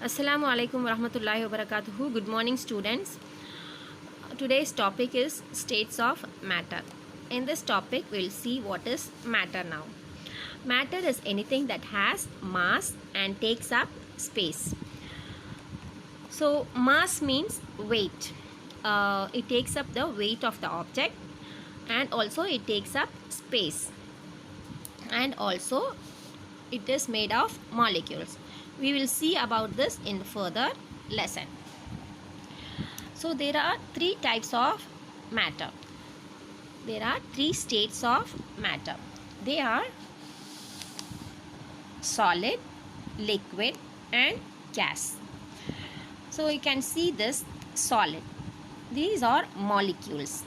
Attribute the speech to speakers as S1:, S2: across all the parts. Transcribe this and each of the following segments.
S1: Assalamu alaikum warahmatullahi wabarakatuh. Good morning, students. Today's topic is states of matter. In this topic, we'll see what is matter now. Matter is anything that has mass and takes up space. So, mass means weight. It takes up the weight of the object, and also it takes up space, and also it is made of molecules. We will see about this in further lesson. So there are three types of matter. There are three states of matter. They are solid, liquid and gas. So you can see this solid. These are molecules.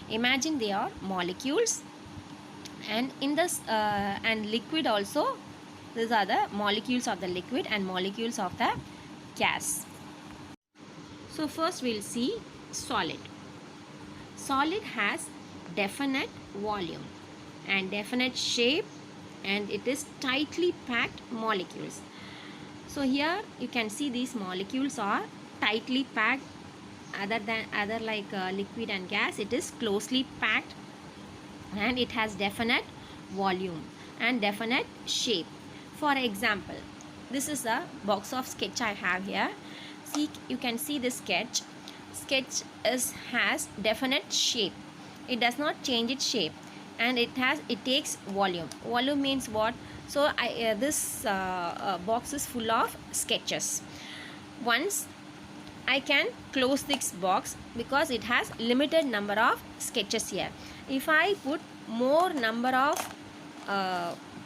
S1: Imagine they are molecules, and in this and liquid also, these are the molecules of the liquid and molecules of the gas. So first we'll see solid. Solid has definite volume and definite shape, and it is tightly packed molecules. So here you can see these molecules are tightly packed. Other like liquid and gas, it is closely packed, and it has definite volume and definite shape. For example, this is a box of sketch I have here. See, you can see this sketch. Sketch has definite shape. It does not change its shape, and it takes volume. Volume means what? So this box is full of sketches. Once I can close this box because it has limited number of sketches here. If I put more number of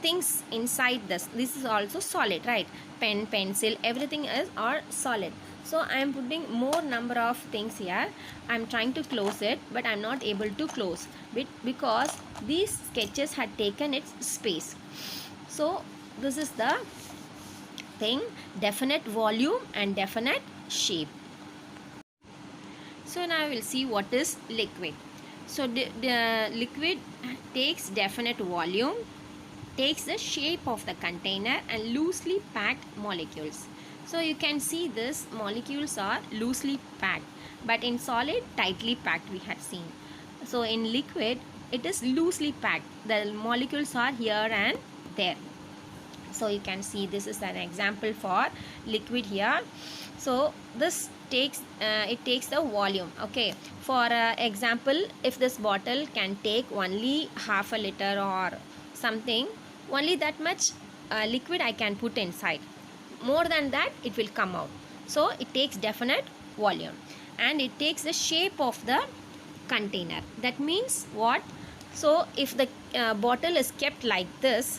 S1: things inside this is also solid, right? Pen, pencil, everything is all solid. So I am putting more number of things here. I am trying to close it, but I am not able to close it because these sketches had taken its space. So this is the thing, definite volume and definite shape. So now we will see what is liquid. So the liquid takes definite volume, takes the shape of the container and loosely packed molecules. So you can see this molecules are loosely packed, but in solid tightly packed we had seen. So in liquid it is loosely packed. The molecules are here and there. So you can see this is an example for liquid here. So this takes the volume. Okay, for example, if this bottle can take only half a liter or something, only that much liquid I can put inside. More than that it will come out. So it takes definite volume, and it takes the shape of the container. That means what? So if the bottle is kept like this,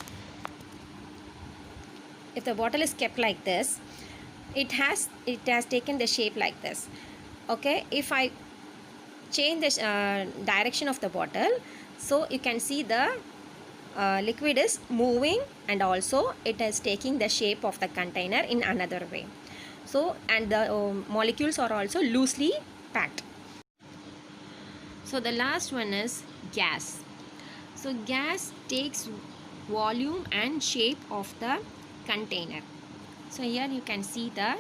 S1: if the bottle is kept like this, it has taken the shape like this. Okay, if I change the direction of the bottle, so you can see the liquid is moving, and also it is taking the shape of the container in another way. So, and the molecules are also loosely packed. So the last one is gas. So gas takes volume and shape of the container. So here you can see the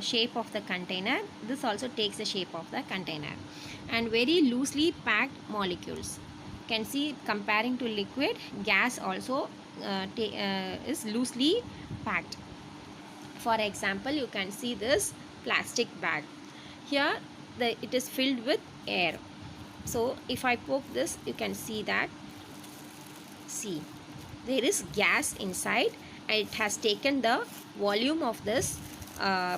S1: shape of the container. This also takes the shape of the container, and very loosely packed molecules. You can see, comparing to liquid, gas also is loosely packed. For example, you can see this plastic bag. Here it is filled with air. So if I poke this, you can see that, see, there is gas inside, and it has taken the volume of this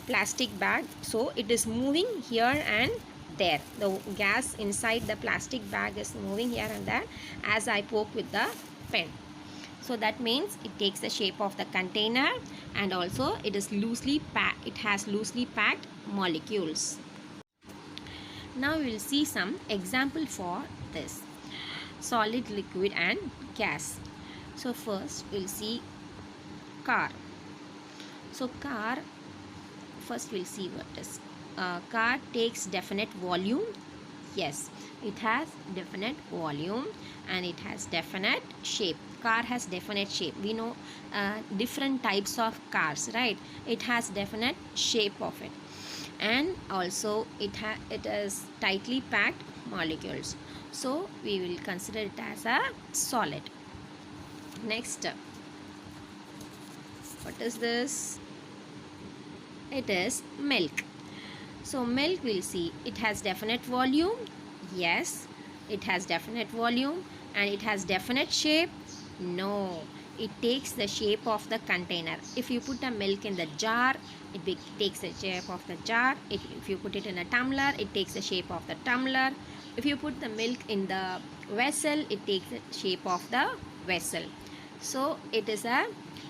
S1: plastic bag. So it is moving here and there. The gas inside the plastic bag is moving here and there as I poke with the pen. So that means it takes the shape of the container, and also it is loosely packed. It has loosely packed molecules. Now we will see some example for this solid, liquid and gas. So first we'll see car. So car, first we'll see what is car takes definite volume, Yes, it has definite volume and it has definite shape. Car has definite shape. We know different types of cars, right? It has definite shape of it, and also it is tightly packed molecules. So we will consider it as a solid. Next, what is this? It is milk. So milk, we'll see it has definite volume. Yes, it has definite volume. And it has definite shape. No, it takes the shape of the container. If you put a milk in the jar, takes the shape of the jar. If you put it in a tumbler, it takes the shape of the tumbler. If you put the milk in the vessel, it takes the shape of the vessel. So it is a,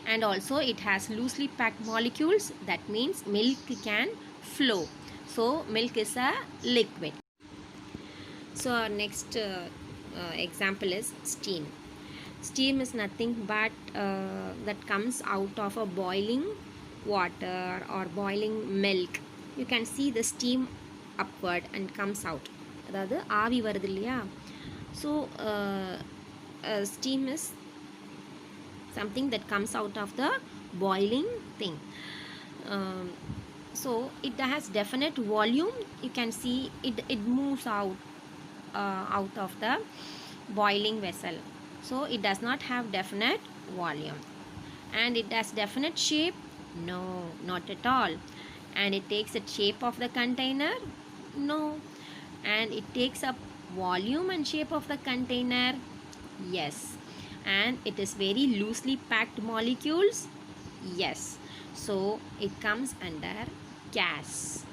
S1: and also it has loosely packed molecules. That means milk can flow. So milk is a liquid. So our next example is steam. Steam is nothing but that comes out of a boiling water or boiling milk. You can see the steam upward and comes out. அதாவது ஆவி வருது இல்லையா? So steam is something that comes out of the boiling thing. So it has definite volume. You can see it moves out of the boiling vessel. So it does not have definite volume. And it has definite shape? No, not at all. And it takes the shape of the container? No. And it takes up volume and shape of the container? Yes. And it is very loosely packed molecules? Yes. So it comes under gas.